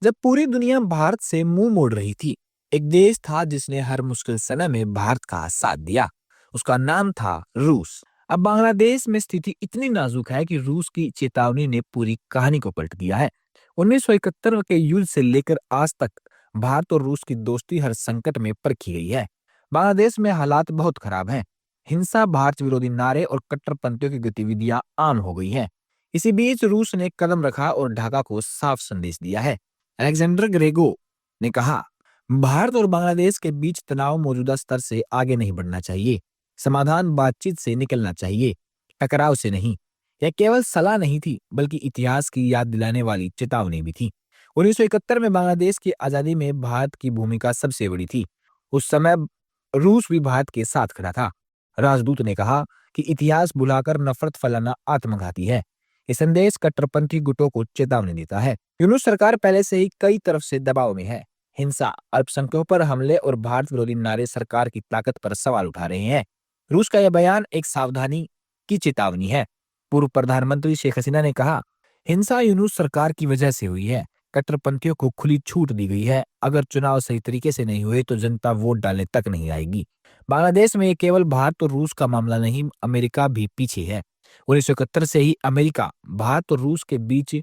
जब पूरी दुनिया भारत से मुंह मोड़ रही थी, एक देश था जिसने हर मुश्किल समय में भारत का साथ दिया। उसका नाम था रूस। अब बांग्लादेश में स्थिति इतनी नाजुक है कि रूस की चेतावनी ने पूरी कहानी को पलट दिया है। 1971 के युद्ध से लेकर आज तक भारत और रूस की दोस्ती हर संकट में परखी गई है। बांग्लादेश में हालात बहुत खराब हैं। हिंसा, भारत विरोधी नारे और कट्टरपंथियों की गतिविधियां आम हो गई हैं। इसी बीच रूस ने कदम रखा और ढाका को साफ संदेश दिया है। अलेक्जेंडर ग्रेगो ने कहा, भारत और बांग्लादेश के बीच तनाव मौजूदा स्तर से आगे नहीं बढ़ना चाहिए। समाधान बातचीत से निकलना चाहिए, टकराव से नहीं। यह केवल सलाह नहीं थी, बल्कि इतिहास की याद दिलाने वाली चेतावनी भी थी। 1971 में बांग्लादेश की आजादी में भारत की भूमिका सबसे बड़ी थी। उस समय रूस भी भारत के साथ खड़ा था। राजदूत ने कहा कि इतिहास भुलाकर नफरत फैलाना आत्मघाती है। ये संदेश कट्टरपंथी गुटों को चेतावनी देता है। यूनुस सरकार पहले से ही कई तरफ से दबाव में है। हिंसा, अल्पसंख्यकों पर हमले और भारत विरोधी नारे सरकार की ताकत पर सवाल उठा रहे हैं। रूस का यह बयान एक सावधानी की चेतावनी है। पूर्व प्रधानमंत्री शेख हसीना ने कहा, हिंसा यूनुस सरकार की वजह से हुई है। कट्टरपंथियों को खुली छूट दी गई है। अगर चुनाव सही तरीके से नहीं हुए तो जनता वोट डालने तक नहीं आएगी। बांग्लादेश में ये केवल भारत और रूस का मामला नहीं, अमेरिका भी पीछे है। 1971 से ही अमेरिका, भारत और रूस के बीच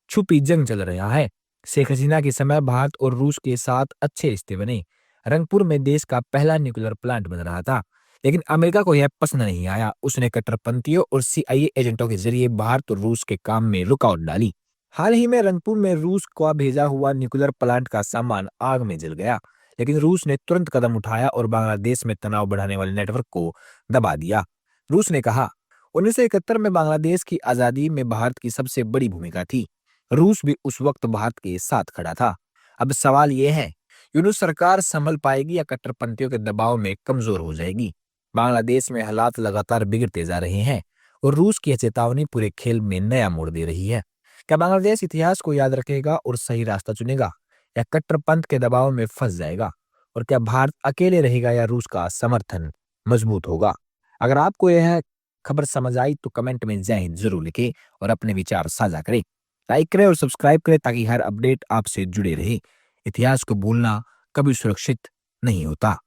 छुपी जंग चल रहा है। शेख हसीना के समय भारत और रूस के साथ अच्छे रिश्ते बने। रंगपुर में देश का पहला न्यूक्लियर प्लांट बन रहा था, लेकिन अमेरिका को यह पसंद नहीं आया। उसने कट्टरपंथियों और सीआईए एजेंटों के जरिए भारत और रूस के काम में रुकावट डाली। हाल ही में रंगपुर में रूस का भेजा हुआ न्यूक्लियर प्लांट का सामान आग में जल गया, लेकिन रूस ने तुरंत कदम उठाया और बांग्लादेश में तनाव बढ़ाने वाले नेटवर्क को दबा दिया। रूस ने कहा, 1971 में बांग्लादेश की आजादी में भारत की सबसे बड़ी भूमिका थी। रूस भी उस वक्त भारत के साथ खड़ा था। अब सवाल यह है, यूनुस सरकार संभल पाएगी या कट्टरपंथियों के दबाव में कमजोर हो जाएगी? बांग्लादेश में हालात लगातार बिगड़ते जा रहे हैं और रूस की यह चेतावनी पूरे खेल में नया मोड़ दे रही है। क्या बांग्लादेश इतिहास को याद रखेगा और सही रास्ता चुनेगा, या कट्टरपंथ के दबाव में फंस जाएगा? और क्या भारत अकेले रहेगा या रूस का समर्थन मजबूत होगा? अगर आपको यह खबर समझ आई तो कमेंट में जय हिंद जरूर लिखें और अपने विचार साझा करें। लाइक करें और सब्सक्राइब करें ताकि हर अपडेट आपसे जुड़े रहे। इतिहास को भूलना कभी सुरक्षित नहीं होता।